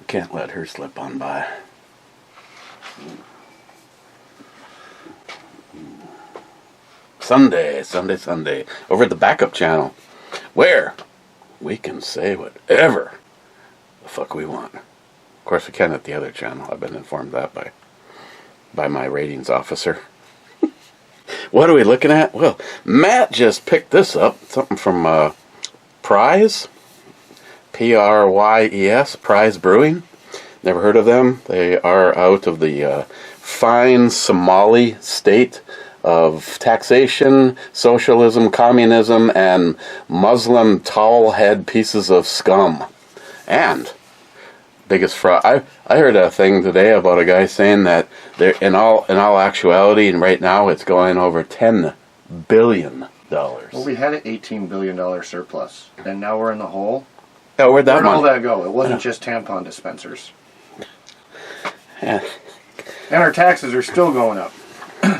Can't let her slip on by. Sunday, over at the backup channel, where we can say whatever the fuck we want. Of course, we can at the other channel. I've been informed that by my ratings officer. What are we looking at? Well, Matt just picked this up, something from PRYES. PRYES, PRYES Brewing. Never heard of them. They are out of the fine Somali state of taxation, socialism, communism, and Muslim towel-head pieces of scum. And biggest fraud. I heard a thing today about a guy saying that they're in all actuality, and right now it's going over $10 billion. Well, we had an $18 billion surplus, and now we're in the hole. Oh, where'd all that go? It wasn't just tampon dispensers. Yeah. And our taxes are still going up.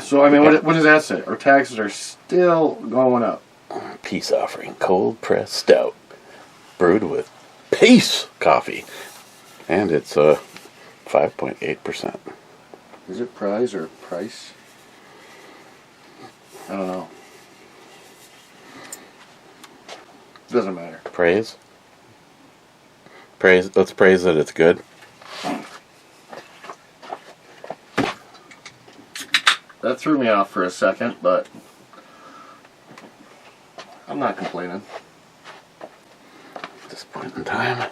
So, I mean, what does that say? Our taxes are still going up. Peace offering, cold pressed stout, brewed with Peace coffee. And it's 5.8%. Is it Prize or Price? I don't know. Doesn't matter. Praise. Let's praise that it's good. That threw me off for a second, but I'm not complaining. At this point in time.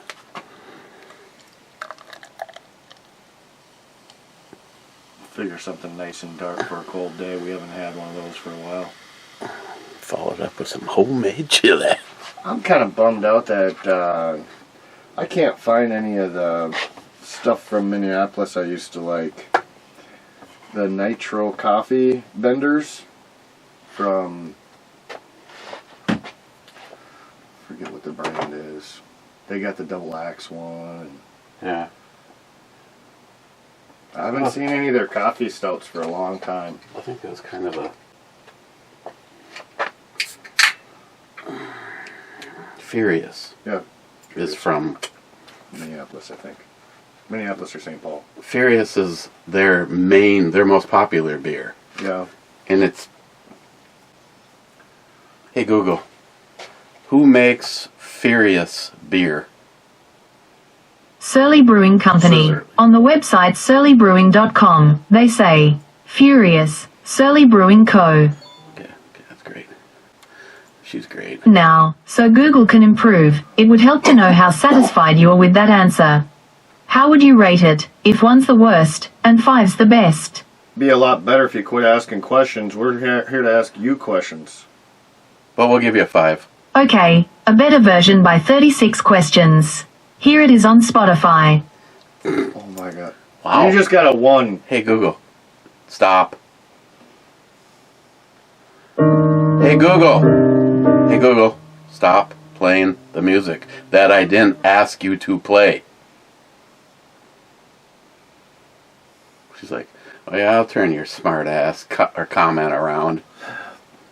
Figure something nice and dark for a cold day. We haven't had one of those for a while. Followed up with some homemade chili. I'm kind of bummed out that I can't find any of the stuff from Minneapolis I used to like. The nitro coffee vendors from, forget what the brand is. They got the double axe one. Yeah. I haven't seen any of their coffee stouts for a long time. I think it was kind of a Furious. Yeah. Is from Minneapolis, I think. Minneapolis or St. Paul. Furious is their most popular beer. Yeah. And it's... Hey Google, who makes Furious beer? Surly Brewing Company. On the website surlybrewing.com, they say, Furious, Surly Brewing Co. Okay, that's great. She's great. Now, so Google can improve, it would help to know how satisfied you are with that answer. How would you rate it, if 1's the worst, and 5's the best? Be a lot better if you quit asking questions. We're here to ask you questions. Well, we'll give you a 5. Okay, a better version by 36 questions. Here it is on Spotify. Oh my god. Wow. You just got a 1. Hey Google, stop. Hey Google, stop playing the music that I didn't ask you to play. She's like, oh yeah, I'll turn your smart ass or comment around.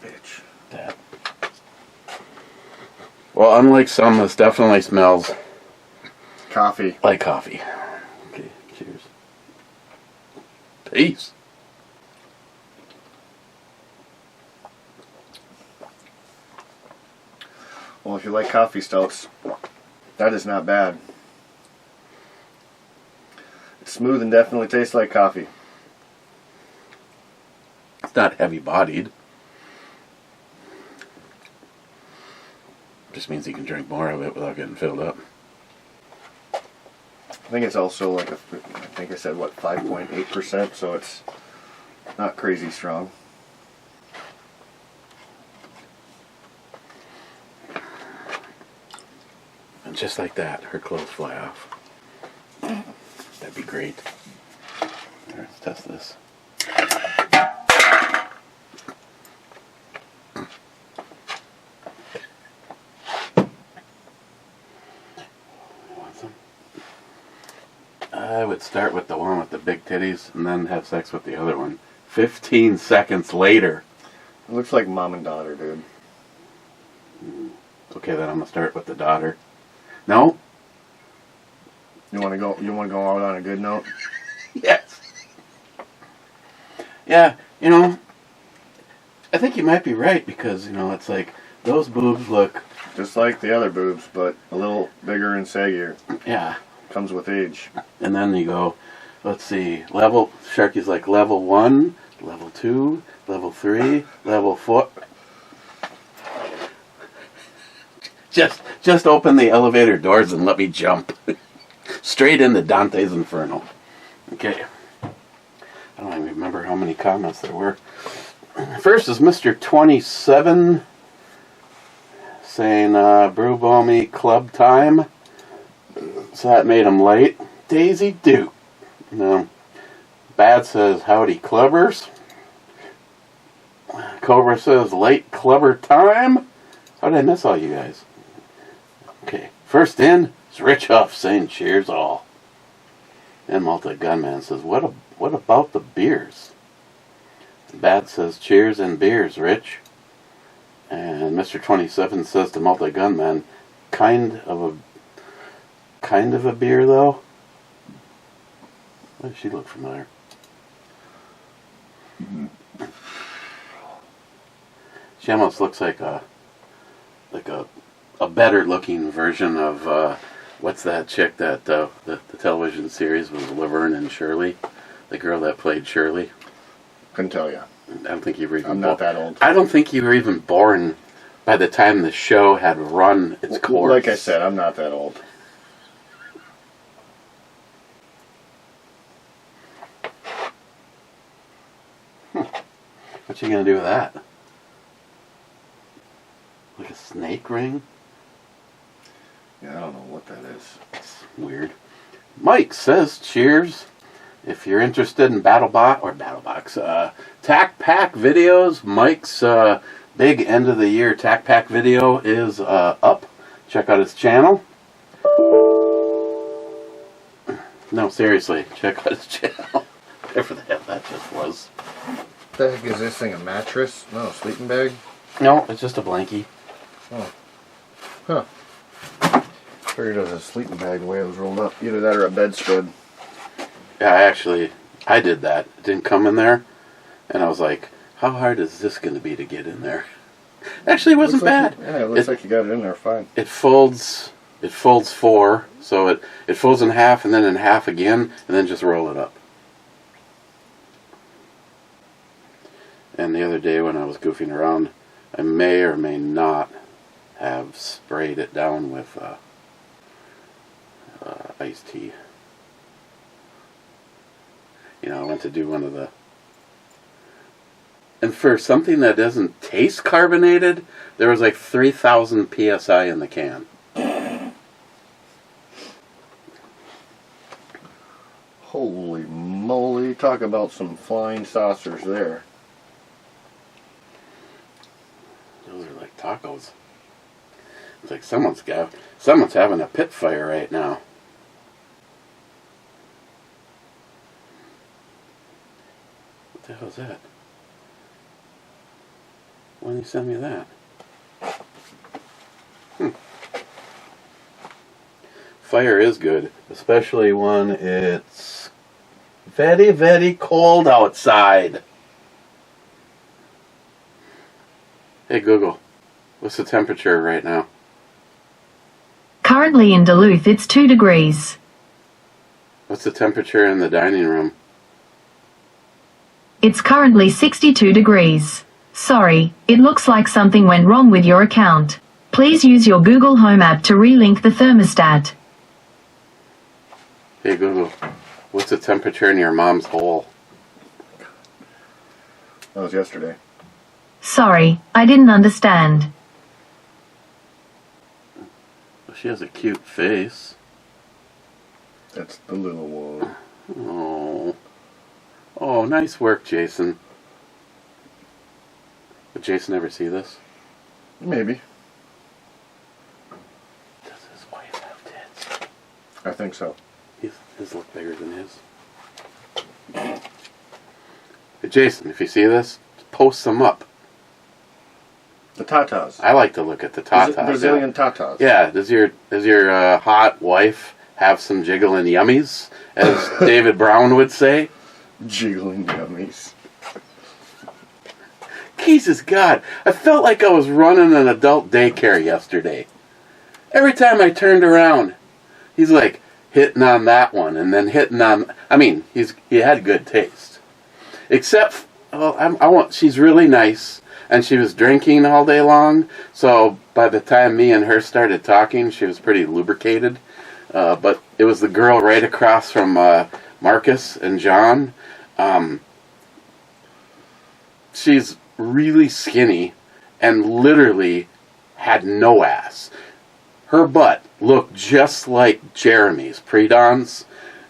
Bitch. That. Well, unlike some, this definitely smells coffee. Like coffee. Okay, cheers. Peace. Well, if you like coffee stouts, that is not bad. It's smooth and definitely tastes like coffee. It's not heavy-bodied. Just means you can drink more of it without getting filled up. I think it's also like I think I said, what, 5.8%, so it's not crazy strong. And just like that, her clothes fly off. That'd be great. Here, let's test this. Want some? I would start with the one with the big titties and then have sex with the other one. 15 seconds later. It looks like mom and daughter, dude. Okay, then I'm gonna start with the daughter. No? You want to go out on a good note? Yes. Yeah, you know, I think you might be right because, you know, it's like those boobs look... Just like the other boobs, but a little bigger and saggier. Yeah. Comes with age. And then you go, let's see, Sharky's like level 1, level 2, level 3, level 4. Just open the elevator doors and let me jump. Straight into Dante's Inferno. Okay. I don't even remember how many comments there were. First is Mr. 27 saying, brew balmy club time. So that made him late. Daisy Duke. No. Bad says, howdy clubbers. Cobra says, late clubber time. How did I miss all you guys? Okay. First in is Rich Huff saying, cheers all. And Multi-Gunman says, what about the beers? Bad says, cheers and beers, Rich. And Mr. 27 says to Multi-Gunman, kind of a beer, though? Why does she look familiar? She almost looks like a better looking version of what's that chick that the television series was Laverne and Shirley, the girl that played Shirley. Couldn't tell you. I don't think you were even. I'm not that old. I don't think you were even born by the time the show had run its course. Like I said, I'm not that old. What you gonna do with that? Like a snake ring? Yeah, I don't know what that is. It's weird. Mike says, cheers. If you're interested in BattleBox, TAC Pack videos, Mike's big end of the year TAC Pack video is up. Check out his channel. No, seriously, check out his channel. Whatever the hell that just was. What the heck is this thing? A mattress? No, a sleeping bag? No, it's just a blankie. Oh. Huh. Figured it was a sleeping bag the way it was rolled up. Either that or a bedspread. Yeah, I did that. It didn't come in there. And I was like, how hard is this going to be to get in there? Actually, it wasn't bad. Yeah, it looks like you got it in there fine. It folds 4, so it folds in half and then in half again, and then just roll it up. And the other day when I was goofing around, I may or may not have sprayed it down with iced tea. You know, I went to do one of the... And for something that doesn't taste carbonated, there was like 3,000 PSI in the can. Holy moly, talk about some flying saucers there. Those are like tacos. It's like someone's having a pit fire right now. What the hell is that? Why didn't you send me that? Fire is good, especially when it's very, very cold outside. Hey Google, what's the temperature right now? Currently in Duluth it's 2 degrees. What's the temperature in the dining room? It's currently 62 degrees. Sorry, it looks like something went wrong with your account. Please use your Google Home app to relink the thermostat. Hey Google, what's the temperature in your mom's hole? That was yesterday. Sorry, I didn't understand. Well, she has a cute face. That's the little one. Oh. Oh, nice work, Jason. Would Jason ever see this? Maybe. Does his wife have tits? I think so. His look bigger than his. Hey, Jason, if you see this, post them up. The tatas. I like to look at the tatas. Brazilian tatas. Yeah, does your hot wife have some jiggling yummies, as David Brown would say? Jiggling yummies. Jesus God, I felt like I was running an adult daycare yesterday. Every time I turned around, he's like hitting on that one and then hitting on. I mean, he had good taste, except she's really nice, and she was drinking all day long. So by the time me and her started talking, she was pretty lubricated. But it was the girl right across from Marcus and John. She's really skinny and literally had no ass. Her butt looked just like Jeremy's pre-dons.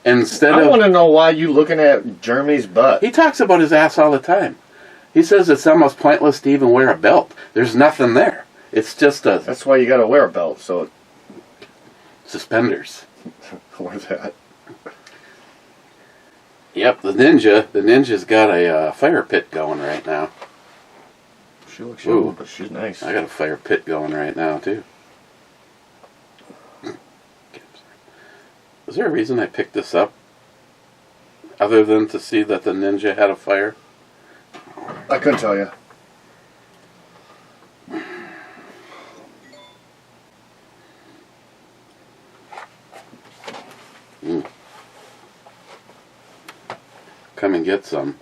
I want to know why you looking at Jeremy's butt. He talks about his ass all the time. He says it's almost pointless to even wear a belt. There's nothing there. It's just a... That's why you got to wear a belt, so... Suspenders. Where's that? Yep, the ninja's got a fire pit going right now. She looks young, but she's nice. I got a fire pit going right now, too. Was there a reason I picked this up? Other than to see that the ninja had a fire? I couldn't tell you. Come and get some.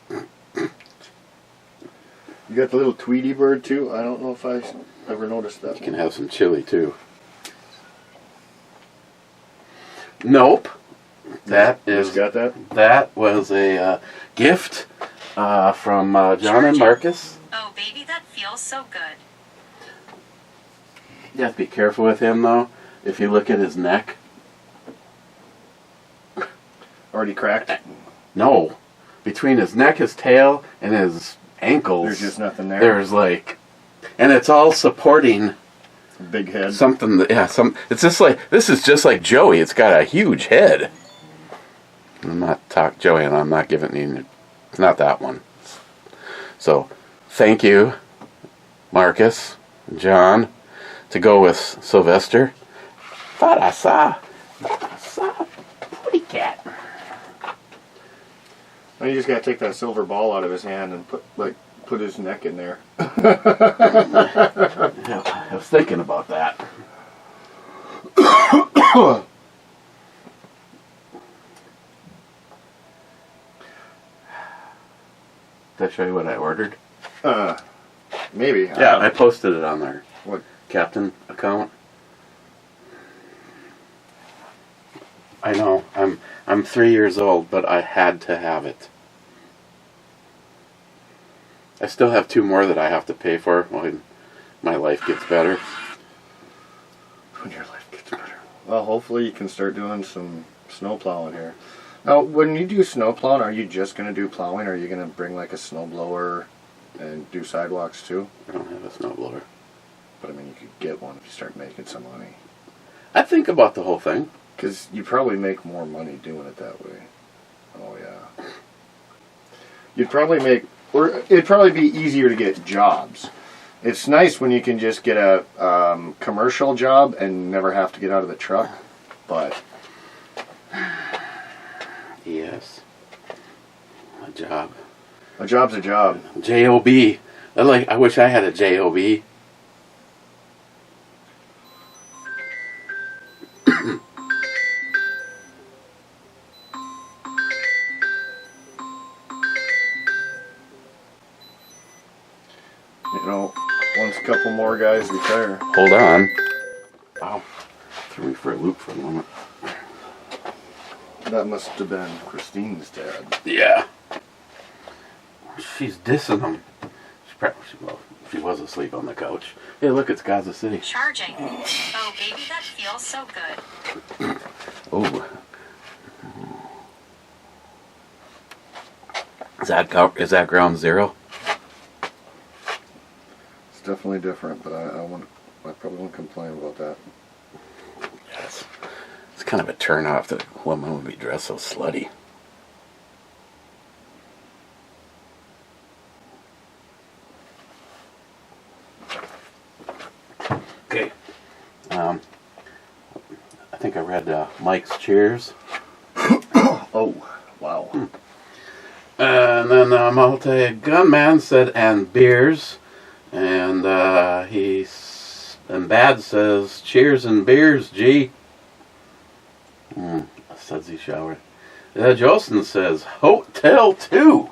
You got the little Tweety bird too? I don't know if I ever noticed that. You can have some chili too. Nope. That is. Got that? That was a gift from John and Marcus. Oh, baby, that feels so good. You have to be careful with him though. If you look at his neck. Already cracked? No. Between his neck, his tail, and his ankles. There's just nothing there. There's like, and it's all supporting Big head. something that, yeah, it's just like, this is just like Joey. It's got a huge head. I'm not Joey, and I'm not giving you, it's not that one. So, thank you, Marcus, John, to go with Sylvester. Thought I saw a pretty cat. Now you just gotta take that silver ball out of his hand and put his neck in there. Yeah, I was thinking about that. Did I show you what I ordered? Maybe. Yeah, I posted it on our What? Captain account. I know, I'm 3 years old, but I had to have it. I still have 2 more that I have to pay for when my life gets better. When your life gets better. Well, hopefully you can start doing some snow plowing here. Now, when you do snow plowing, are you just going to do plowing, or are you going to bring like a snow blower and do sidewalks too? I don't have a snowblower. But I mean, you could get one if you start making some money. I think about the whole thing. Because you probably make more money doing it that way. Oh, yeah. You'd probably make... Or it'd probably be easier to get jobs. It's nice when you can just get a commercial job and never have to get out of the truck. But... Yes. A job. A job's a job. J-O-B. I wish I had a J-O-B. You know, once a couple more guys retire. Hold on. Wow. Threw me for a loop for a moment. That must have been Christine's dad. Yeah. She's dissing him. She was asleep on the couch. Hey, look, it's Gaza City. Charging. Oh, baby, that feels so good. Oh. Is that ground zero? It's definitely different, but I probably won't complain about that. Yes. It's kind of a turn off that a woman would be dressed so slutty. Okay. I think I read Mike's Cheers. Oh, wow. And then multi-gunman said, and beers. And and Bad says, cheers and beers, G. Sudsy shower. Jolson says, Hotel 2.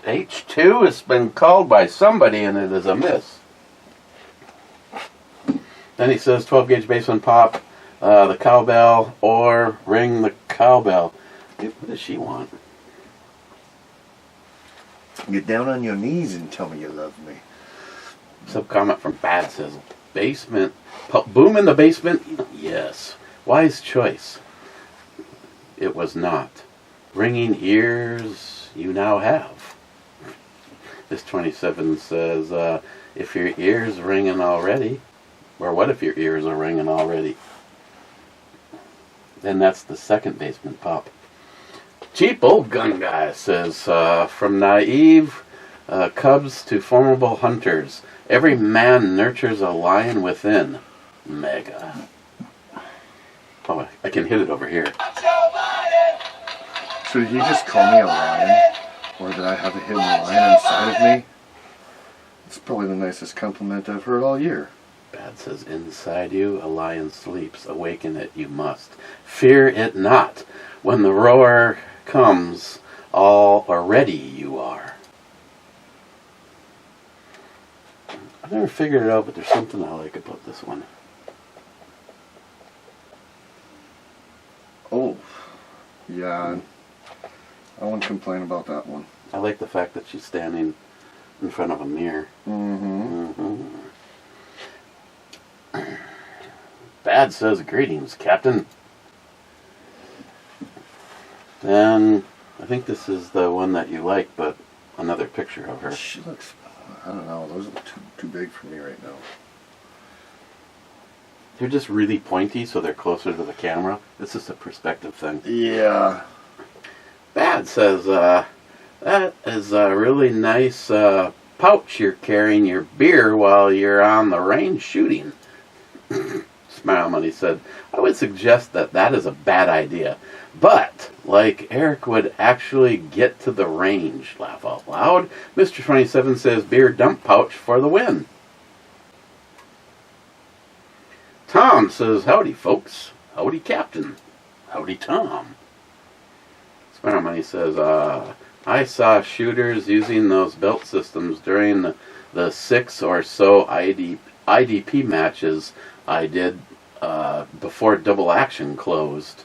H2 has been called by somebody and it is a miss. Then he says 12 gauge basement pop, the cowbell, or ring the cowbell. What does she want? Get down on your knees and tell me you love me. Sub comment from Bad says, basement, boom in the basement? Yes. Wise choice. It was not. Ringing ears you now have. This 27 says, if your ears ringing already, or what if your ears are ringing already? Then that's the second basement pop. Cheap old gun guy says, from naive cubs to formidable hunters, every man nurtures a lion within. Mega. Oh, I can hit it over here. So did he just call me a lion? Or did I have a hidden lion inside of me? It's probably the nicest compliment I've heard all year. Bad says, inside you a lion sleeps, awaken it you must. Fear it not. When the roar comes, all already you are. I've never figured it out, but there's something I like about this one. Oh, yeah. I won't complain about that one. I like the fact that she's standing in front of a mirror. Bad says, greetings, Captain. And I think this is the one that you like, but another picture of her. She looks, I don't know, those are too big for me right now. They're just really pointy, so they're closer to the camera. This is a perspective thing. Yeah. Bad says, that is a really nice pouch you're carrying your beer while you're on the range shooting. Smile Money said, I would suggest that is a bad idea. But, like Eric would actually get to the range. Laugh out loud. Mr. 27 says, beer dump pouch for the win. Tom says, howdy folks. Howdy Captain. Howdy Tom. Smile Money says, I saw shooters using those belt systems during the 6 or so IDP matches I did before Double Action closed.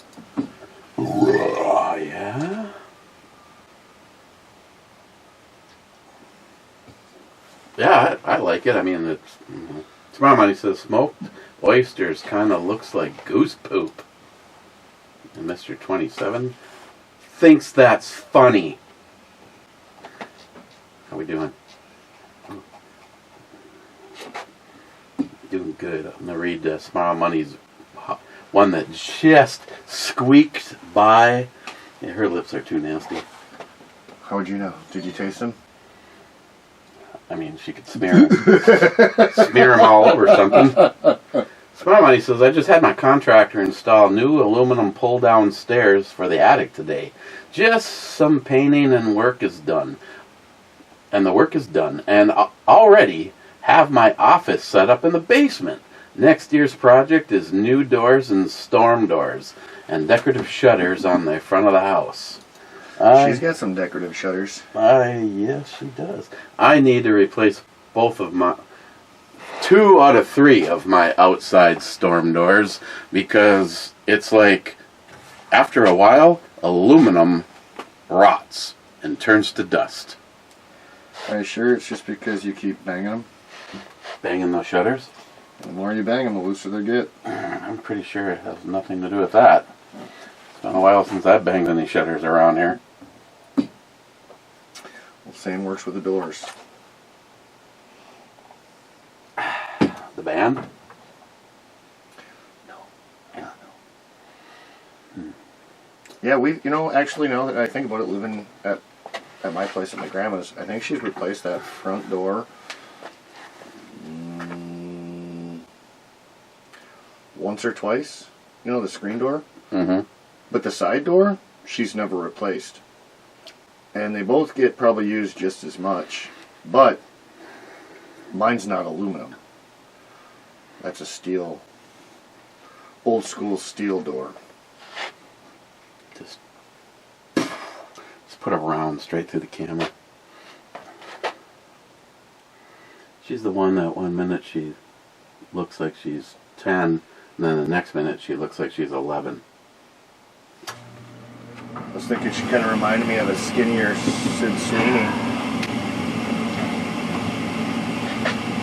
Yeah? Yeah, I like it. I mean, it's... Smart Money says, smoked oysters kind of looks like goose poop. And Mr. 27 thinks that's funny. How we doing? Doing good. I'm going to read Smile Money's one that just squeaked by. Yeah, her lips are too nasty. How would you know? Did you taste them? I mean, she could smear them all over something. Smile Money says, I just had my contractor install new aluminum pull-down stairs for the attic today. Just some painting and work is done. And the work is done. And already have my office set up in the basement. Next year's project is new doors and storm doors and decorative shutters on the front of the house. She's got some decorative shutters. Yes, she does. I need to replace both of my 2 out of 3 of my outside storm doors because it's like after a while, aluminum rots and turns to dust. Are you sure it's just because you keep banging them? Banging those shutters? The more you bang them, the looser they get. I'm pretty sure it has nothing to do with that. It's been a while since I've banged any shutters around here. Well, same works with the doors. The band? No. Yeah, no. Yeah, actually, now that I think about it, living at my place at my grandma's, I think she's replaced that front door once or twice. You know, the screen door? Mm-hmm. But the side door, she's never replaced. And they both get probably used just as much. But mine's not aluminum. That's a steel, old school steel door. Just put it around straight through the camera. She's the one that one minute she looks like she's 10, and then the next minute she looks like she's 11. I was thinking she kind of reminded me of a skinnier Sid Sweeney.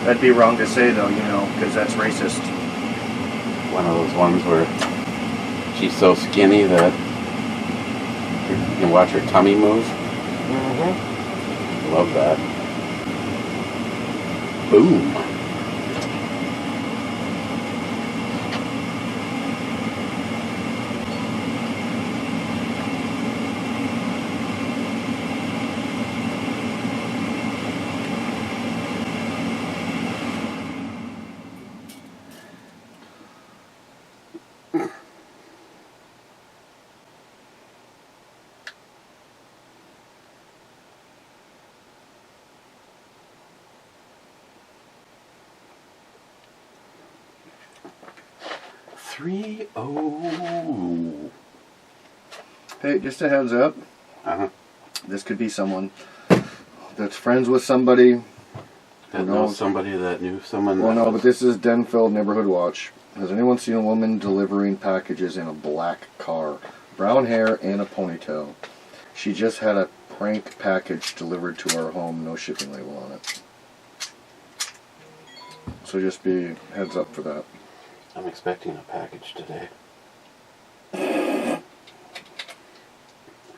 That'd be wrong to say though, because that's racist. One of those ones where she's so skinny that you can watch her tummy move. Mm-hmm. Love that. Boom. Hey, just a heads up. Uh-huh. This could be someone that's friends with somebody. That knows somebody that knew someone. Well, no, but this is Denfeld Neighborhood Watch. Has anyone seen a woman delivering packages in a black car? Brown hair and a ponytail. She just had a prank package delivered to our home, no shipping label on it. So just be heads up for that. I'm expecting a package today.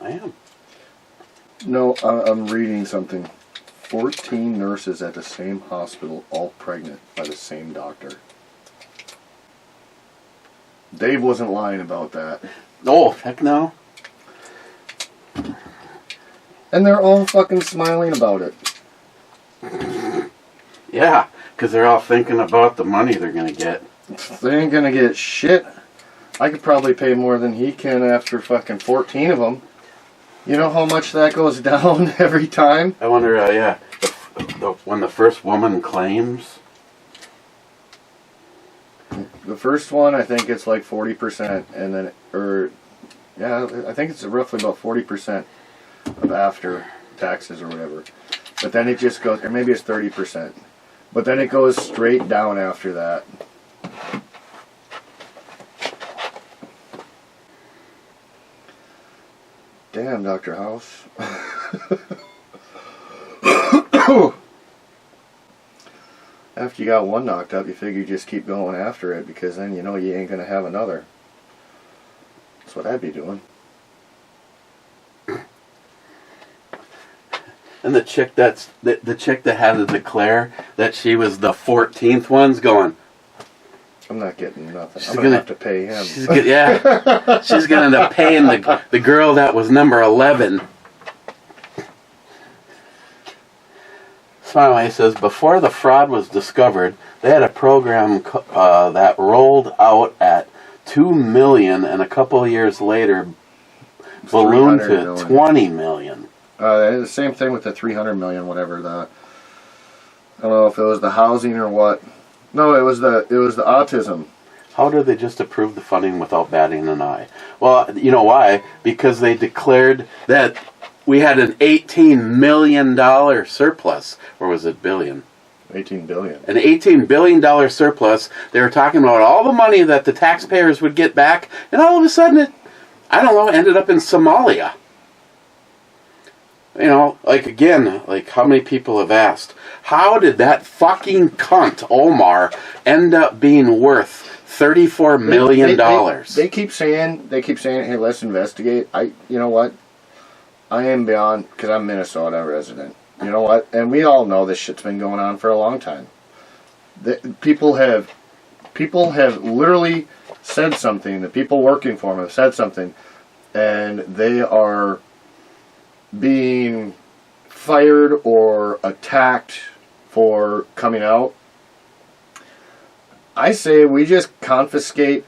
I am. No, I'm reading something. 14 nurses at the same hospital, all pregnant by the same doctor. Dave wasn't lying about that. Oh, heck no. And they're all fucking smiling about it. Yeah, because they're all thinking about the money they're going to get. They ain't gonna get shit. I could probably pay more than he can after fucking 14 of them. You know how much that goes down every time? I wonder, when the first woman claims. The first one, I think it's like 40%, and then, I think it's roughly about 40% of after taxes or whatever. But then it just goes, or maybe it's 30%. But then it goes straight down after that. Damn, Dr. House. After you got one knocked up, you figure you just keep going after it, because then you know you ain't gonna have another. That's what I'd be doing. And the chick that had to declare that she was the 14th one's going, I'm not getting nothing. I'm gonna have to pay him. She's gonna end up paying the girl that was number 11. So anyway, he says, before the fraud was discovered, they had a program that rolled out at $2 million, and a couple of years later ballooned to $20 million. The same thing with the 300 million, whatever. I don't know if it was the housing or what. No, it was the autism. How did they just approve the funding without batting an eye? Well, you know why? Because they declared that we had an $18 million surplus, or was it billion? $18 billion. An $18 billion surplus. They were talking about all the money that the taxpayers would get back, and all of a sudden it, I don't know, ended up in Somalia. You know, like again, like how many people have asked, how did that fucking cunt Omar end up being worth $34 million? They keep saying, hey, let's investigate. You know what? I am beyond, because I'm a Minnesota resident. You know what? And we all know this shit's been going on for a long time. People have literally said something. The people working for them have said something, and they are being fired or attacked for coming out. I say we just confiscate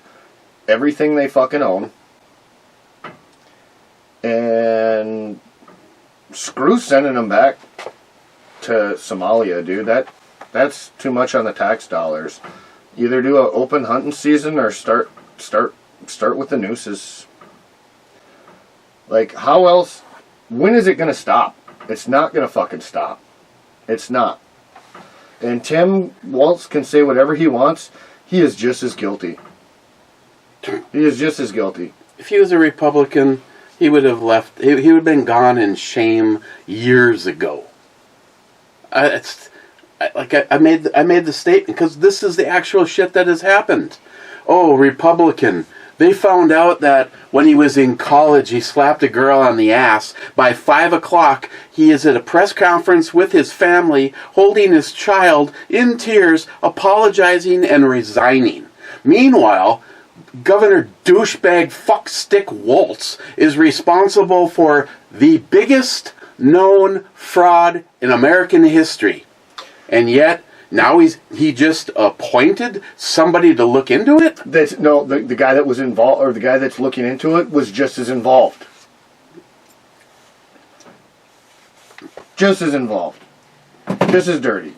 everything they fucking own and screw sending them back to Somalia, dude. That's too much on the tax dollars. Either do an open hunting season or start with the nooses. Like, how else? When is it going to stop? It's not going to fucking stop. It's not. And Tim Walz can say whatever he wants. He is just as guilty. He is just as guilty. If he was a Republican, he would have left. He would have been gone in shame years ago. I made the statement because this is the actual shit that has happened. Oh, Republican. They found out that when he was in college, he slapped a girl on the ass. By 5 o'clock, he is at a press conference with his family, holding his child in tears, apologizing and resigning. Meanwhile, Governor douchebag fuckstick Walz is responsible for the biggest known fraud in American history. And yet, now he just appointed somebody to look into it? The guy that was involved, or the guy that's looking into it, was just as involved. Just as involved. Just as dirty.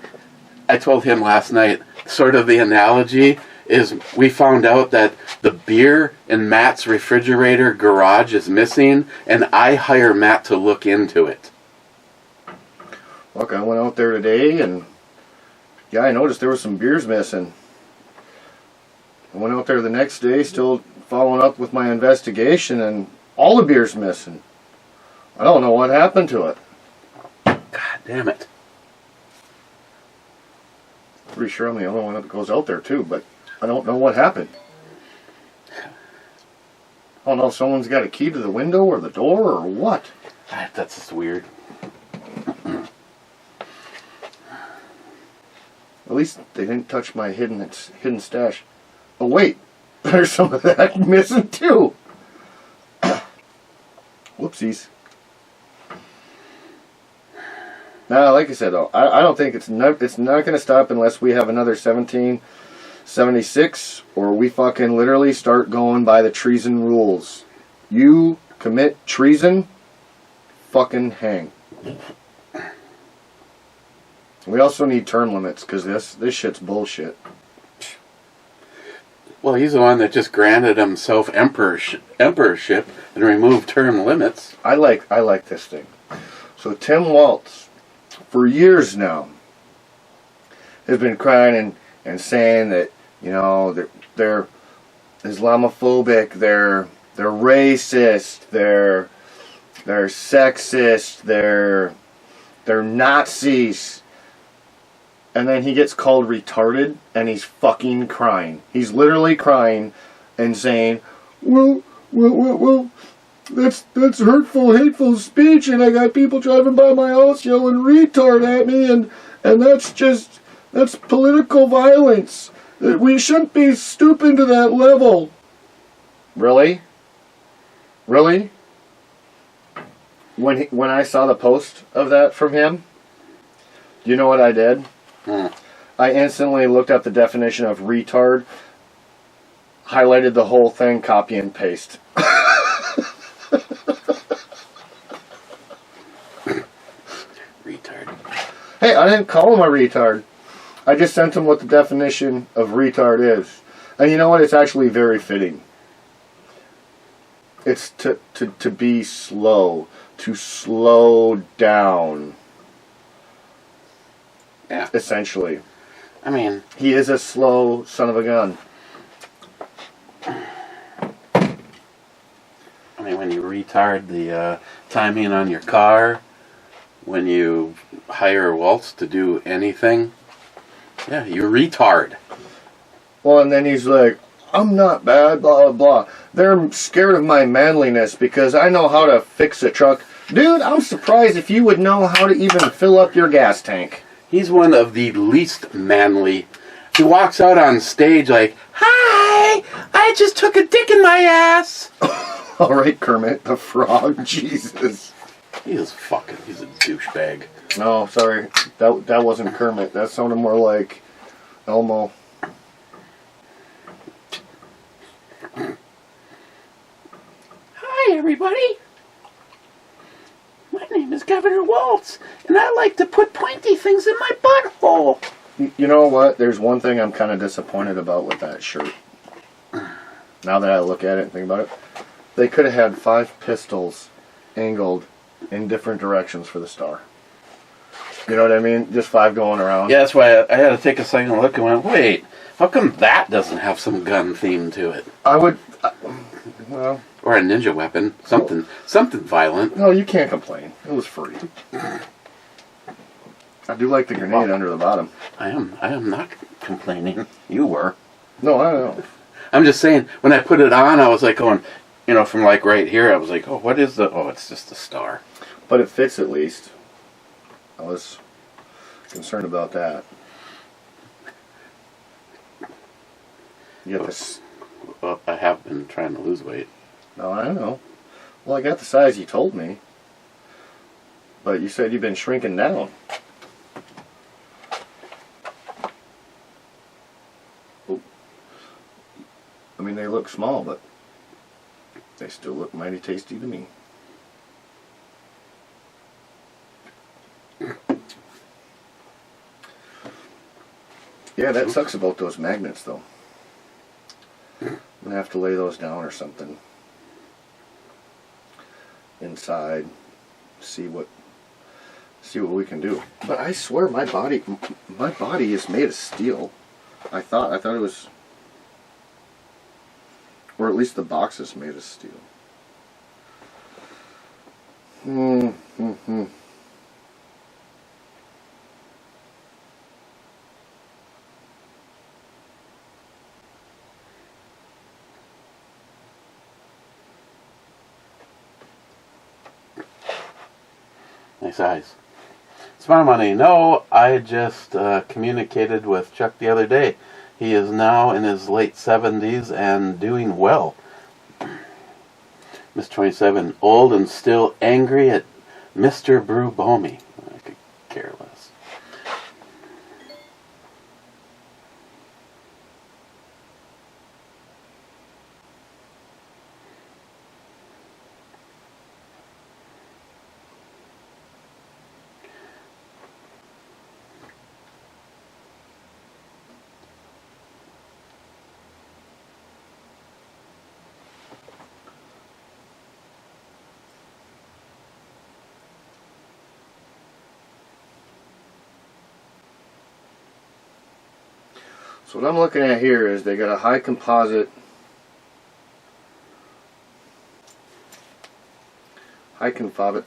I told him last night, sort of the analogy is we found out that the beer in Matt's refrigerator garage is missing, and I hire Matt to look into it. Look, I went out there today, and yeah, I noticed there was some beers missing. I went out there the next day, still following up with my investigation, and all the beer's missing. I don't know what happened to it. God damn it. Pretty sure I'm the only one that goes out there too, but I don't know what happened. I don't know if someone's got a key to the window or the door or what. That's just weird. At least they didn't touch my hidden stash. Oh wait, there's some of that missing too. Whoopsies. Now, like I said though, I don't think it's not going to stop unless we have another 1776 or we fucking literally start going by the treason rules. You commit treason, fucking hang. We also need term limits because this shit's bullshit. Well, he's the one that just granted himself emperorship and removed term limits. I like this thing. So Tim Walz, for years now, has been crying and saying that, you know, they're Islamophobic, they're racist, they're sexist, they're Nazis. And then he gets called retarded, and he's fucking crying. He's literally crying and saying, well, that's hurtful, hateful speech, and I got people driving by my house yelling retard at me, and that's political violence. We shouldn't be stooping to that level. Really? Really? When I saw the post of that from him, do you know what I did? I instantly looked up the definition of retard, highlighted the whole thing, copy and paste. Retard. Hey, I didn't call him a retard. I just sent him what the definition of retard is. And you know what? It's actually very fitting. It's to be slow, to slow down. Yeah. Essentially. I mean, He is a slow son of a gun. when you retard the timing on your car, when you hire Waltz to do anything, yeah, you retard. Well, and then he's like, I'm not bad, blah, blah, blah. They're scared of my manliness because I know how to fix a truck. Dude, I'm surprised if you would know how to even fill up your gas tank. He's one of the least manly. He walks out on stage like, "Hi, I just took a dick in my ass." All right, Kermit the Frog. Jesus. He's a douchebag. No, sorry. That wasn't Kermit. That sounded more like Elmo. Hi, everybody. My name is Governor Waltz, and I like to put pointy things in my butthole. You know what? There's one thing I'm kind of disappointed about with that shirt. Now that I look at it and think about it, they could have had 5 pistols angled in different directions for the star. You know what I mean? Just 5 going around. Yeah, that's why I had to take a second look and went, wait, how come that doesn't have some gun theme to it? I would... well... Or a ninja weapon. Something violent. No, you can't complain. It was free. I do like the grenade under the bottom. I am not complaining. You were. No, I don't know. I'm just saying, when I put it on, I was like going, from like right here, I was like, oh, what is the... Oh, it's just a star. But it fits at least. I was concerned about that. You got this... Well, I have been trying to lose weight. No, I don't know. Well, I got the size you told me. But you said you've been shrinking down. Oh. I mean, they look small, but they still look mighty tasty to me. Yeah, that sucks about those magnets, though. I'm gonna have to lay those down or something inside. See what we can do. But I swear, my body is made of steel. I thought it was, or at least the box is made of steel. Nice eyes. Smart money. No, I just communicated with Chuck the other day. He is now in his late 70s and doing well. Mr. 27, old and still angry at Mr. Brew Balmy. I could care less. So what I'm looking at here is they got a high composite, fiber.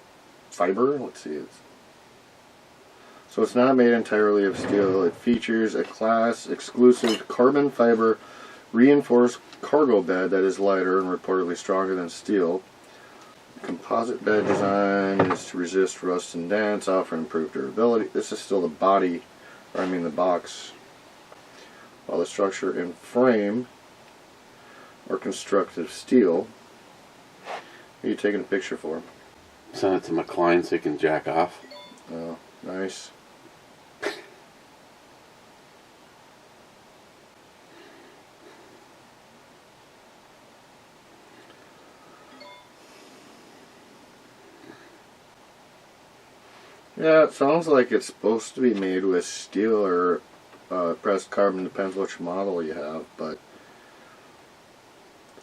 Let's see. So it's not made entirely of steel. It features a class exclusive carbon fiber reinforced cargo bed that is lighter and reportedly stronger than steel. Composite bed design is to resist rust and dents, offer improved durability. This is still the body, the box. While the structure and frame are constructed of steel. Who are you taking a picture for? Send it to McLean so he can jack off. Oh, nice. Yeah, it sounds like it's supposed to be made with steel or pressed carbon, depends which model you have, but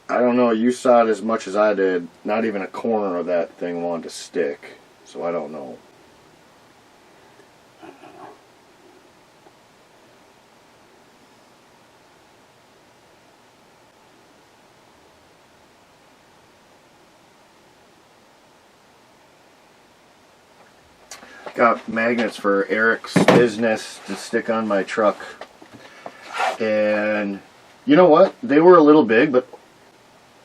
I don't know, you saw it as much as I did, not even a corner of that thing wanted to stick, so I don't know. got magnets for Eric's business to stick on my truck. And you know what? They were a little big, but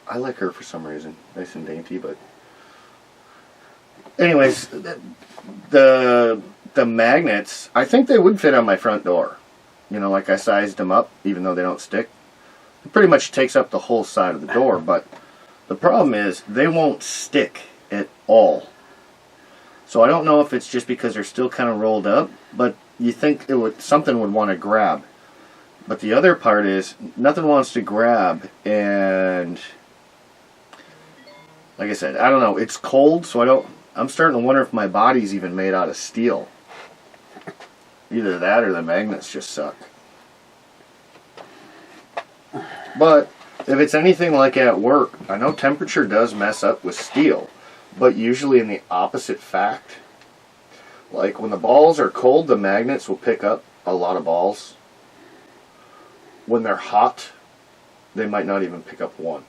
I like her for some reason. Nice and dainty, but anyways, the magnets, I think they would fit on my front door. You know, like I sized them up, even though they don't stick. It pretty much takes up the whole side of the door, but the problem is they won't stick at all. So I don't know if it's just because they're still kind of rolled up, but you think something would want to grab. But the other part is nothing wants to grab, and like I said, I don't know. It's cold, so I'm starting to wonder if my body's even made out of steel. Either that or the magnets just suck. But if it's anything like at work, I know temperature does mess up with steel, but usually in the opposite fact. Like when the balls are cold, the magnets will pick up a lot of balls. When they're hot, they might not even pick up one.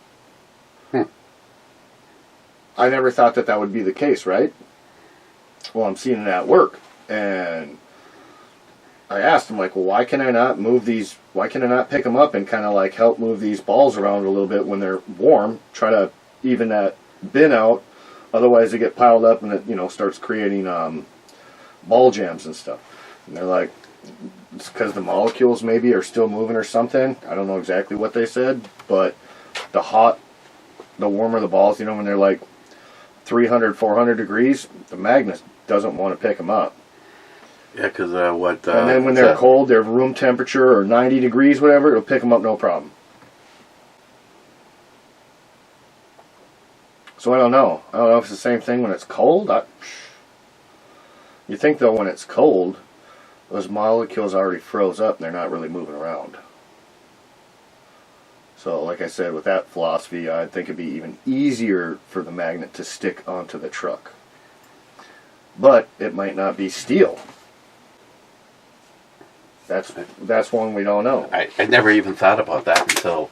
I never thought that would be the case, right? Well, I'm seeing it at work, and I asked him, like, well, why can I not move these? Why can I not pick them up and kind of like help move these balls around a little bit when they're warm? Try to even that bin out. Otherwise, they get piled up and it, you know, starts creating ball jams and stuff. And they're like, it's because the molecules maybe are still moving or something. I don't know exactly what they said, but the warmer the balls, you know, when they're like 300, 400 degrees, the magnet doesn't want to pick them up. Yeah, because and then when they're cold, they're room temperature or 90 degrees, whatever, it'll pick them up no problem. So I don't know. I don't know if it's the same thing when it's cold. You think, though, when it's cold, those molecules already froze up and they're not really moving around. So, like I said, with that philosophy, I think it'd be even easier for the magnet to stick onto the truck. But it might not be steel. That's one we don't know. I never even thought about that until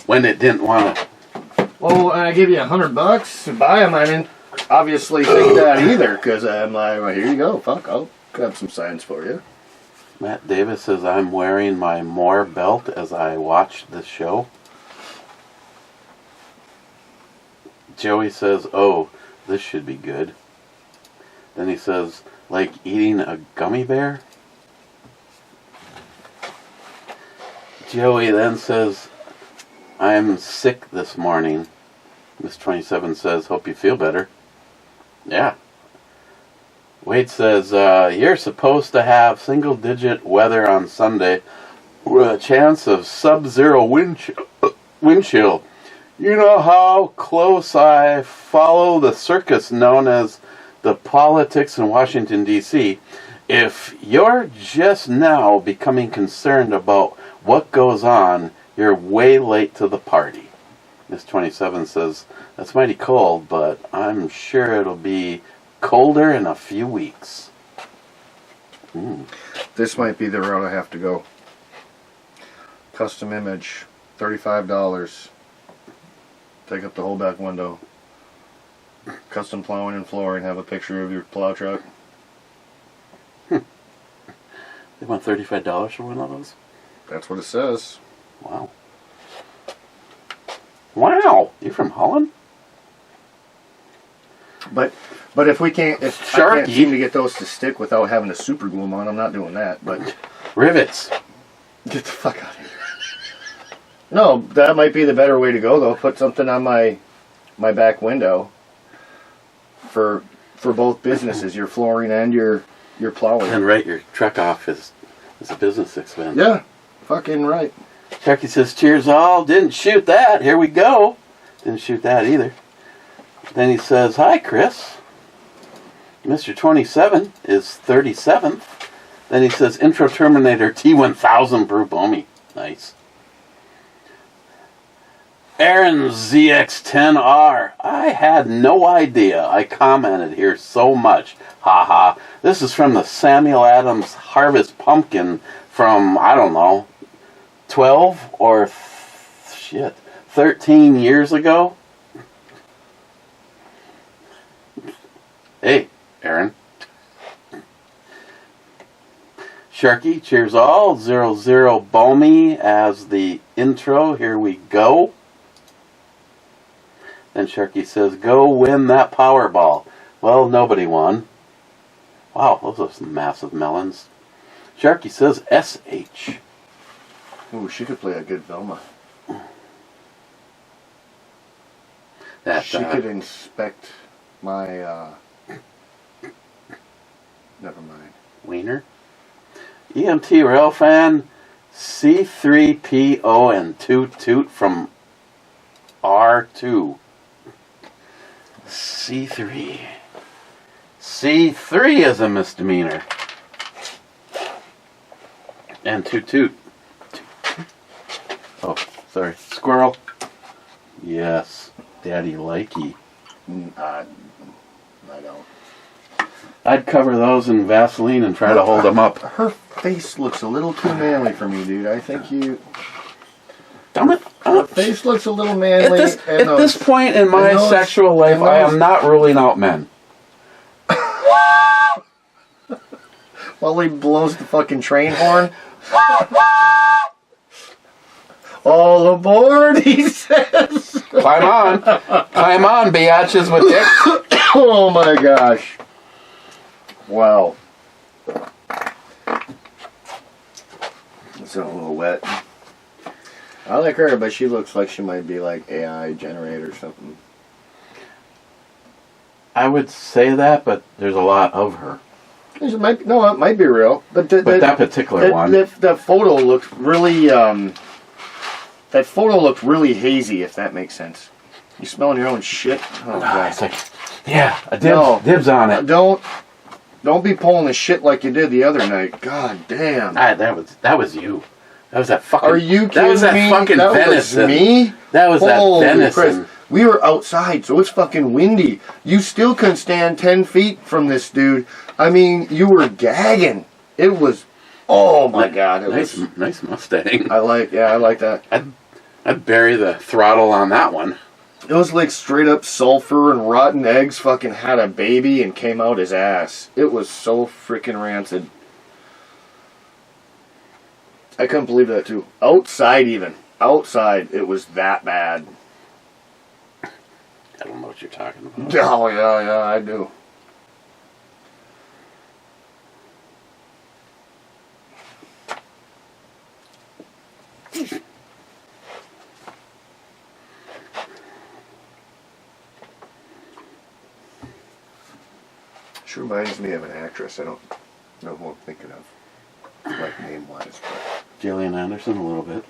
when it didn't want to. Well, when I give you $100 to buy them, I didn't obviously think that either, because I'm like, well, here you go, fuck, I'll grab some signs for you. Matt Davis says, I'm wearing my Moore belt as I watch the show. Joey says, oh, this should be good. Then he says, like eating a gummy bear? Joey then says, I'm sick this morning. Miss 27 says, hope you feel better. Yeah. Wade says, you're supposed to have single-digit weather on Sunday with a chance of sub-zero wind chill. You know how close I follow the circus known as the politics in Washington, D.C. If you're just now becoming concerned about what goes on, you're way late to the party. Miss 27 says, that's mighty cold, but I'm sure it'll be colder in a few weeks. This might be the route I have to go. Custom image, $35. Take up the whole back window. Custom plowing and flooring, have a picture of your plow truck. They want $35 for one of those? That's what it says. Wow. Wow! You're from Holland? But if we can't, if I can't seem to get those to stick without having to super glue them on, I'm not doing that. But rivets. Get the fuck out of here. No, that might be the better way to go though. Put something on my back window for both businesses, your flooring and your plowing. And write your truck off as a business expense. Yeah, fucking right. Chucky says, cheers all. Didn't shoot that. Here we go. Didn't shoot that either. Then he says, hi, Chris. Mr. 27 is 37th. Then he says, Intro Terminator T1000 Brew Bomi. Nice. Aaron ZX10R. I had no idea. I commented here so much. Haha. This is from the Samuel Adams Harvest Pumpkin from, I don't know, 12 or 13 years ago. Hey, Aaron. Sharky, cheers all. 00 Balmy as the intro. Here we go. Then Sharky says, go win that Powerball. Well, nobody won. Wow, those are some massive melons. Sharky says SH. Ooh, she could play a good Velma. That, she could inspect my, never mind. Wiener. EMT Rail Fan, C3PO and Toot Toot from R2. C3. C3 is a misdemeanor. And Toot Toot. Oh, sorry. Squirrel. Yes. Daddy likey. I don't. I'd cover those in Vaseline and try to hold them up. Her face looks a little too manly for me, dude. I think you... Damn it. Her face looks a little manly. At this point in my sexual life, I am not ruling out men. While he blows the fucking train horn. All aboard, he says. Climb on. Climb on, biatches with dicks. Oh my gosh. Wow. It's a little wet. I like her, but she looks like she might be like AI generated or something. I would say that, but there's a lot of her. It might be real. But that particular one. That photo looked really, that photo looked really hazy, if that makes sense. You smelling your own shit? Oh, God. It's like, yeah, a dibs on it. Don't be pulling the shit like you did the other night. God damn. That was you. That was that fucking. Are you kidding me? That was that fucking venison. Was me? That was Holy that venison. Christ. We were outside, so it's fucking windy. You still couldn't stand 10 feet from this dude. I mean, you were gagging. It was, oh my God. Nice Mustang. I like that. I'd bury the throttle on that one. It was like straight up sulfur and rotten eggs fucking had a baby and came out his ass. It was so freaking rancid. I couldn't believe that too. Outside even. Outside, it was that bad. I don't know what you're talking about. Oh, yeah, I do. She reminds me of an actress. I don't know who I'm thinking of, like name-wise. Gillian Anderson, a little bit.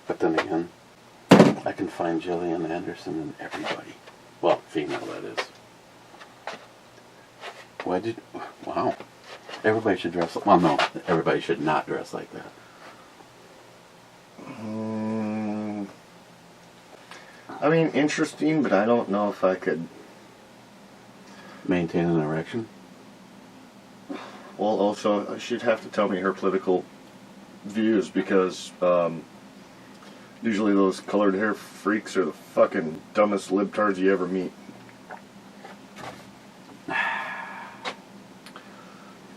But then again, I can find Gillian Anderson in everybody. Well, female, that is. Wow. Everybody should dress, well, no, everybody should not dress like that. I mean, interesting, but I don't know if I could... Maintain an erection? Well, also, she'd have to tell me her political views, because usually those colored hair freaks are the fucking dumbest libtards you ever meet.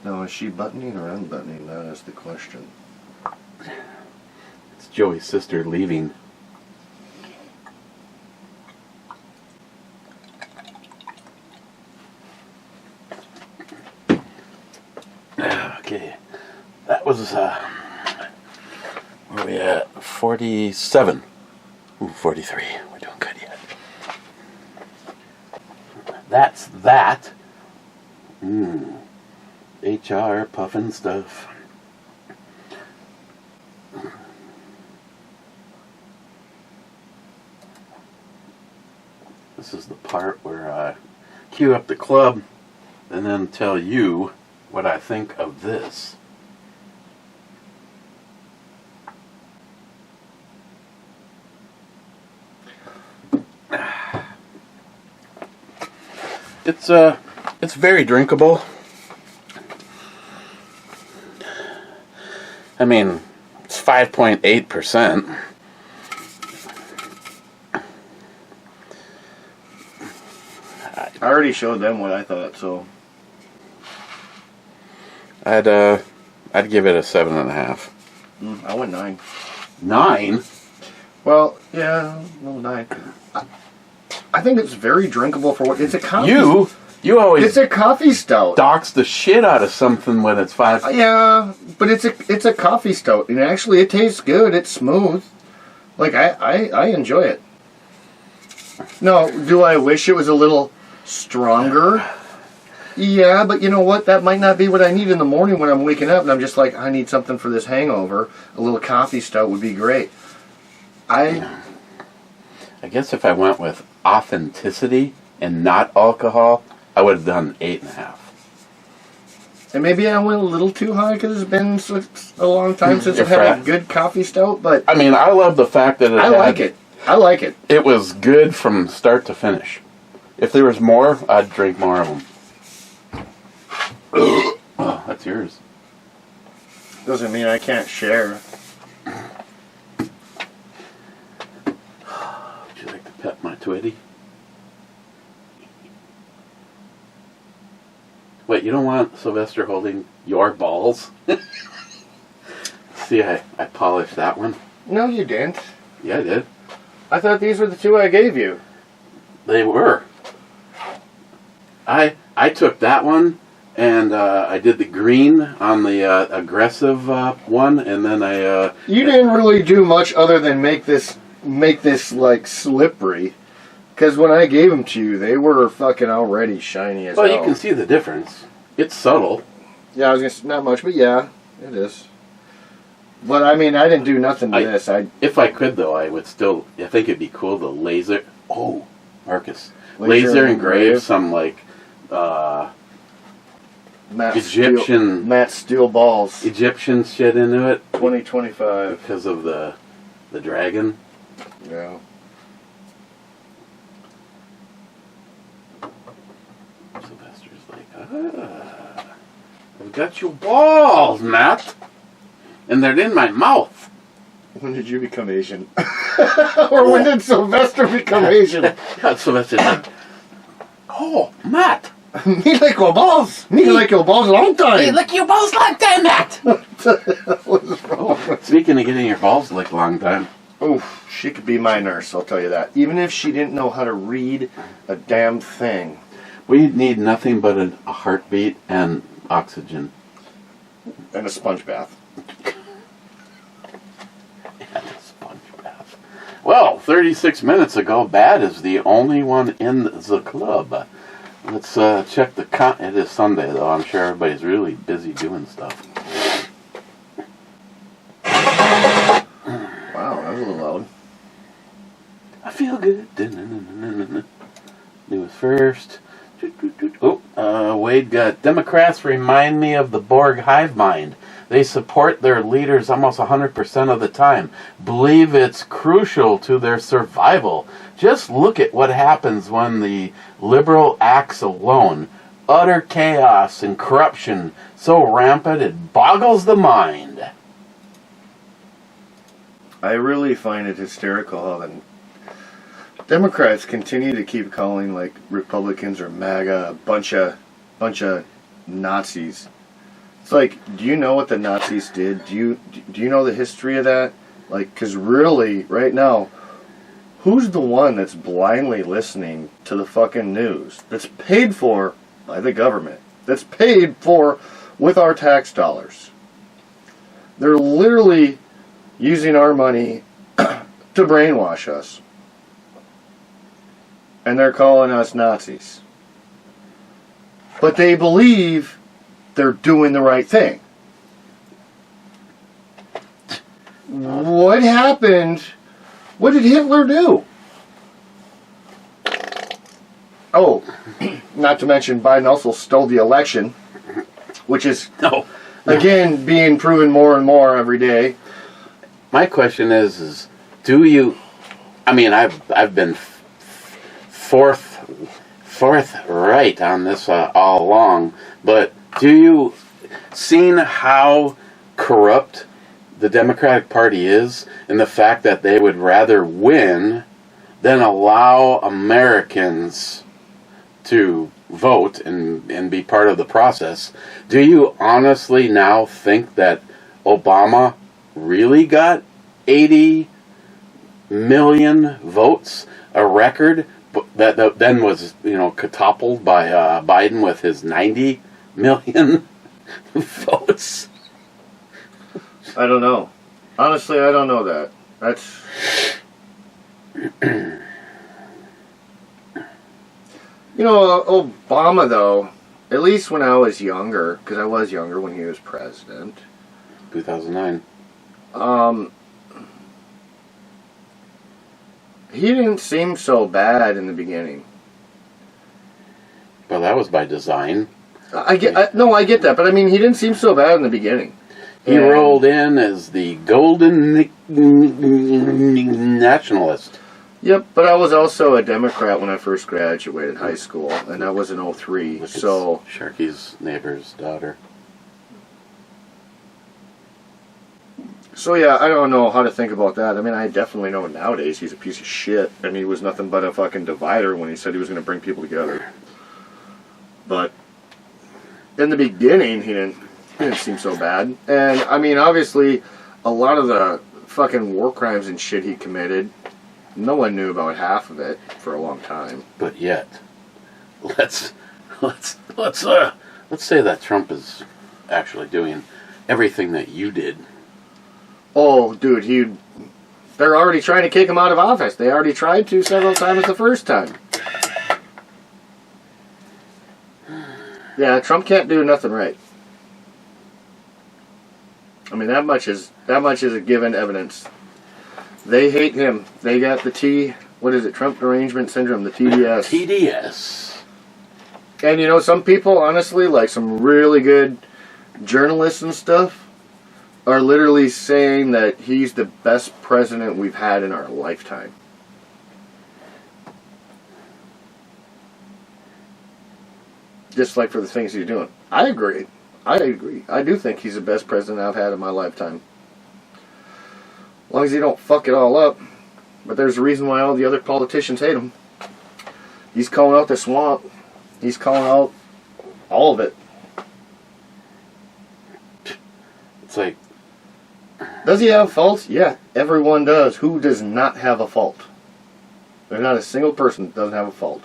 Now, is she buttoning or unbuttoning? That is the question. It's Joey's sister leaving. Okay, that was, where are we at? 47. Ooh, 43. We're doing good yet. That's that. HR puffin stuff. This is the part where I cue up the club and then tell you what I think of this. It's very drinkable. I mean, it's 5.8%. I already showed them what I thought, so I'd give it a 7.5. I went 9. 9? Well, yeah, no 9. I think it's very drinkable for what it's a coffee. You always It's a coffee stout. dox the shit out of something when it's 5. Yeah, but it's a coffee stout, and actually it tastes good. It's smooth. Like I enjoy it. No, do I wish it was a little stronger? Yeah, but you know what? That might not be what I need in the morning when I'm waking up, and I'm just like, I need something for this hangover. A little coffee stout would be great. I guess if I went with authenticity and not alcohol, I would have done 8.5. And maybe I went a little too high because it's been a long time since I've had a good coffee stout. But I mean, I love the fact that I like it. I like it. It was good from start to finish. If there was more, I'd drink more of them. Oh, that's yours. Doesn't mean I can't share. Would you like to pet my twitty? Wait, you don't want Sylvester holding your balls? See, I polished that one. No, you didn't. Yeah, I did. I thought these were the 2 I gave you. They were. I took that one, and I did the green on the aggressive one, and then I... You didn't really do much other than make this like slippery. Because when I gave them to you, they were fucking already shiny as hell. Well, you can see the difference. It's subtle. Yeah, I was gonna say not much, but yeah, it is. But I mean, I didn't do nothing to this. If I could, though, I would still... I think it'd be cool to laser... Oh, Marcus. Laser engrave some, like... Matte steel balls. Egyptian shit into it. 2025. Because of the dragon. Yeah. Sylvester's like, I've got your balls, Matt. And they're in my mouth. When did you become Asian? Or when did Sylvester become Asian? Sylvester's like, oh, Matt. Me like your balls. Me like your balls a long time. Me like your balls long time, Matt. What's wrong? Speaking of getting your balls licked long time. Oof, she could be my nurse, I'll tell you that. Even if she didn't know how to read a damn thing. We need nothing but a heartbeat and oxygen. And a sponge bath. And a sponge bath. Well, 36 minutes ago, Bad is the only one in the club. Let's check the it is Sunday, though. I'm sure everybody's really busy doing stuff. Wow, that was a little loud. I feel good. News first. Oh, Wade got Democrats remind me of the Borg hive mind. They support their leaders almost 100% of the time. Believe it's crucial to their survival. Just look at what happens when the liberal acts alone. Utter chaos and corruption so rampant it boggles the mind. I really find it hysterical how the Democrats continue to keep calling like Republicans or MAGA a bunch of Nazis. It's like, do you know what the Nazis did? Do you know the history of that? Like, because really, right now, who's the one that's blindly listening to the fucking news? That's paid for by the government. That's paid for with our tax dollars. They're literally using our money to brainwash us. And they're calling us Nazis. But they believe they're doing the right thing. What happened? What did Hitler do? Oh, not to mention Biden also stole the election, which is, again, being proven more and more every day. My question is do you... I mean, I've been forthright on this all along, but do you seen how corrupt the Democratic Party is in the fact that they would rather win than allow Americans to vote and be part of the process. Do you honestly now think that Obama really got 80 million votes, a record that then was, quintupled by Biden with his 90 million votes? I don't know. Honestly, I don't know that. That's... Obama, though, at least when I was younger, because I was younger when he was president. 2009. He didn't seem so bad in the beginning. Well, that was by design. I get that, but I mean, he didn't seem so bad in the beginning. He rolled in as the golden nationalist. Yep, but I was also a Democrat when I first graduated high school, and that was in 03, so... Sharky's neighbor's daughter. So yeah, I don't know how to think about that. I mean, I definitely know nowadays he's a piece of shit, and he was nothing but a fucking divider when he said he was going to bring people together. But in the beginning, he didn't seem so bad. And, I mean, obviously, a lot of the fucking war crimes and shit he committed, no one knew about half of it for a long time. But yet, let's say that Trump is actually doing everything that you did. Oh, dude, they're already trying to kick him out of office. They already tried to several times the first time. Yeah, Trump can't do nothing right. I mean, that much is a given evidence. They hate him. They got the Trump derangement syndrome, the TDS. TDS. And some people, honestly, like some really good journalists and stuff, are literally saying that he's the best president we've had in our lifetime. Just like for the things he's doing. I agree. I do think he's the best president I've had in my lifetime. As long as he don't fuck it all up. But there's a reason why all the other politicians hate him. He's calling out the swamp. He's calling out all of it. It's like... Does he have faults? Yeah, everyone does. Who does not have a fault? There's not a single person that doesn't have a fault.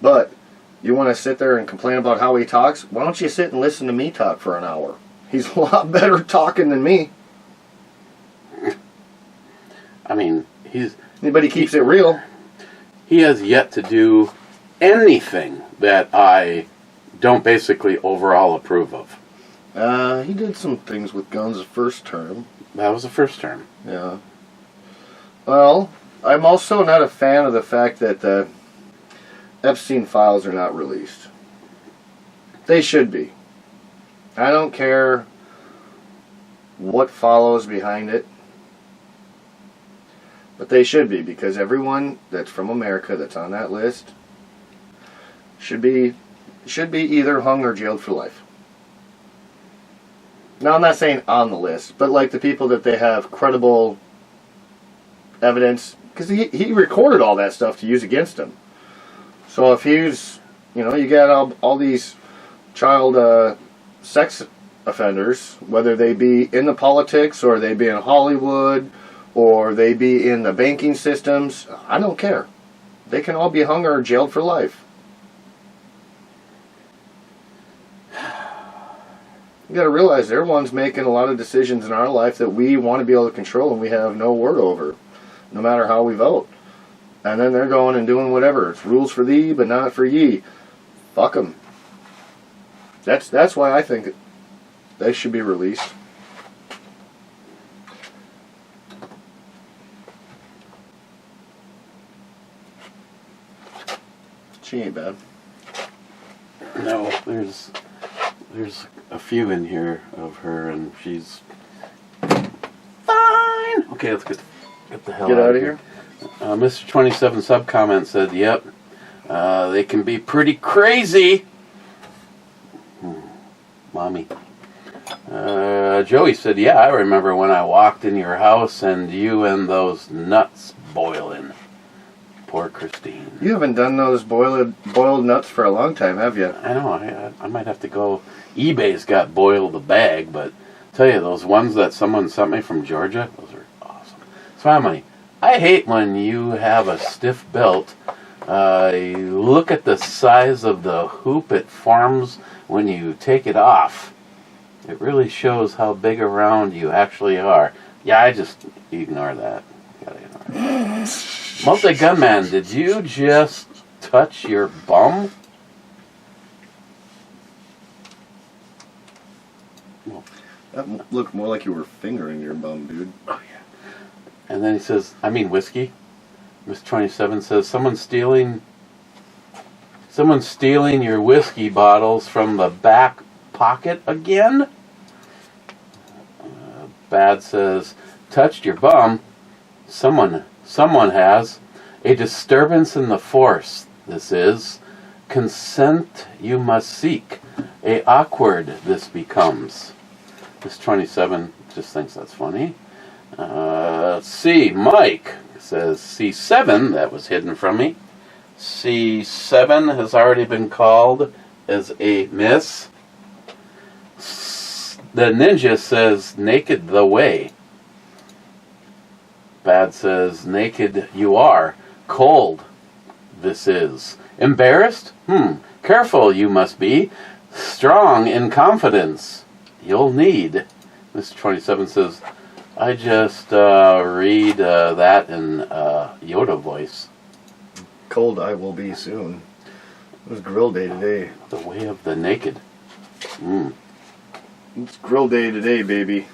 But you want to sit there and complain about how he talks? Why don't you sit and listen to me talk for an hour? He's a lot better talking than me. I mean, but he keeps it real. He has yet to do anything that I don't basically overall approve of. He did some things with guns the first term. That was the first term. Yeah. Well, I'm also not a fan of the fact that the Epstein files are not released. They should be. I don't care what follows behind it. But they should be, because everyone that's from America that's on that list should be either hung or jailed for life. Now, I'm not saying on the list, but like the people that they have credible evidence, because he recorded all that stuff to use against him. So if he's, you got all these child sex offenders, whether they be in the politics or they be in Hollywood or they be in the banking systems, I don't care. They can all be hung or jailed for life. You got to realize they're ones making a lot of decisions in our life that we want to be able to control and we have no word over, no matter how we vote. And then they're going and doing whatever. It's rules for thee, but not for ye. Fuck them. That's why I think they should be released. She ain't bad. No, there's a few in here of her, and she's fine. Okay, let's get the hell out of here. Mr. 27 sub-comment said, yep, they can be pretty crazy. Mommy. Joey said, yeah, I remember when I walked in your house and you and those nuts boiling. Poor Christine. You haven't done those boiled nuts for a long time, have you? I know. I might have to go. eBay's got boiled the bag, but tell you, those ones that someone sent me from Georgia, those are awesome. So Emily, I hate when you have a stiff belt. You look at the size of the hoop it forms when you take it off. It really shows how big around you actually are. Yeah, I just ignore that. Gotta ignore that. Multi-gunman, did you just touch your bum? That looked more like you were fingering your bum, dude. Oh, yeah. And then he says, I mean whiskey. Miss 27 says, someone's stealing your whiskey bottles from the back pocket again? Bad says, touched your bum. Someone has. A disturbance in the force, this is. Consent you must seek. A awkward this becomes. This 27 just thinks that's funny. C. Mike says C7, that was hidden from me. C7 has already been called as a miss. The ninja says naked the way. Bad says naked you are. Cold this is. Embarrassed? Careful you must be. Strong in confidence you'll need. Mr. 27 says, I just read that in Yoda voice. Cold I will be soon. It was grill day today. The way of the naked. It's grill day today, baby.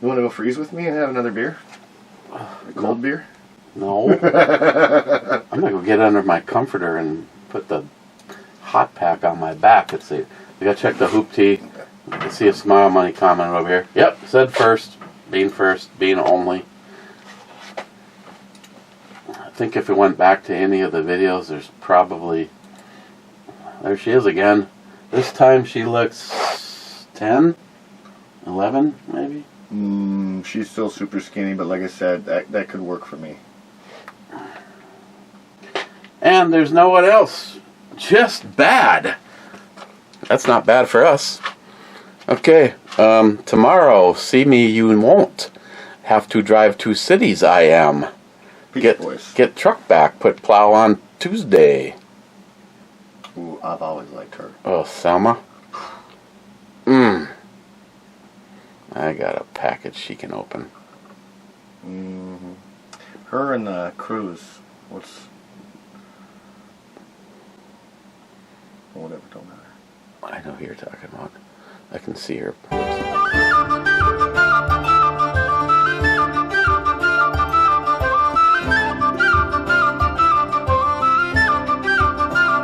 You want to go freeze with me and have another beer? A cold beer? No. I'm going to go get under my comforter and put the hot pack on my back. Let's see. We got to check the hoop tee. You can see a smile money comment over here. Yep, said first, being only. I think if we went back to any of the videos, there's probably... There she is again. This time she looks 10, 11, maybe? She's still super skinny, but like I said, that could work for me. And there's no one else. Just bad. That's not bad for us. Okay, tomorrow, see me you won't. Have to drive 2 cities, I am. Get truck back, put plow on Tuesday. Ooh, I've always liked her. Oh, Selma? I got a package she can open. Her and the cruise. Whatever, don't matter. I know who you're talking about. I can see her.